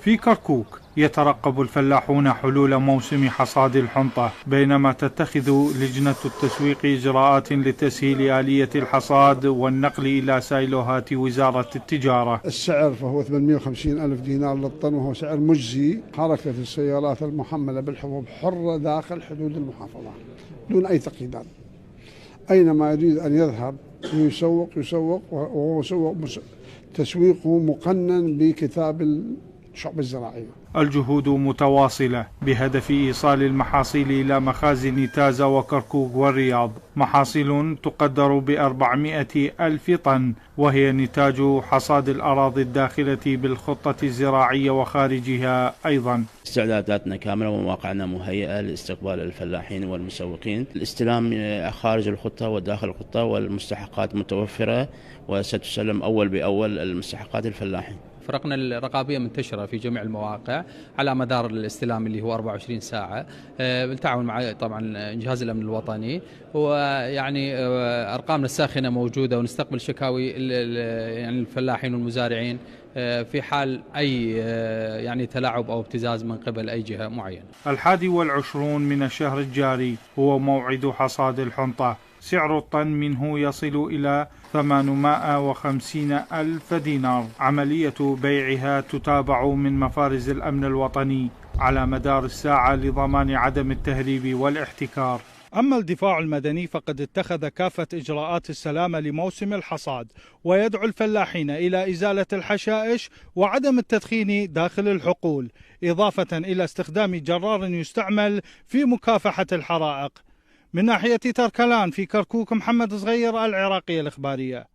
في كركوك يترقب الفلاحون حلول موسم حصاد الحنطة، بينما تتخذ لجنة التسويق إجراءات لتسهيل آلية الحصاد والنقل إلى سايلوهات وزارة التجارة. السعر فهو 850 ألف دينار للطن، وهو سعر مجزي. حركة السيارات المحملة بالحبوب حرة داخل حدود المحافظة دون أي تقييدات، أينما يريد أن يذهب يسوق وهو تسويقه مقنن بكتاب الشعب الزراعية. الجهود متواصلة بهدف إيصال المحاصيل إلى مخازن تازة وكركوك والرياض، محاصيل تقدر ب400 ألف طن، وهي نتاج حصاد الأراضي الداخلة بالخطة الزراعية وخارجها أيضا. استعداداتنا كاملة ومواقعنا مهيئة لاستقبال الفلاحين والمسوقين. الاستلام خارج الخطة وداخل الخطة، والمستحقات متوفرة وستسلم أول بأول المستحقات الفلاحين. فرقنا الرقابية منتشرة في جميع المواقع على مدار الاستلام اللي هو 24 ساعة، بالتعاون مع طبعا جهاز الأمن الوطني، ويعني أرقامنا الساخنة موجودة، ونستقبل شكاوي يعني الفلاحين والمزارعين في حال أي يعني تلاعب أو ابتزاز من قبل أي جهة معينة. 21 من الشهر الجاري هو موعد حصاد الحنطة، سعر الطن منه يصل إلى 850 ألف دينار. عملية بيعها تتابع من مفارز الأمن الوطني على مدار الساعة لضمان عدم التهريب والاحتكار. أما الدفاع المدني فقد اتخذ كافة إجراءات السلامة لموسم الحصاد، ويدعو الفلاحين إلى إزالة الحشائش وعدم التدخين داخل الحقول، إضافة إلى استخدام جرار يستعمل في مكافحة الحرائق. من ناحية تركلان في كركوك، محمد صغير، العراقية الإخبارية.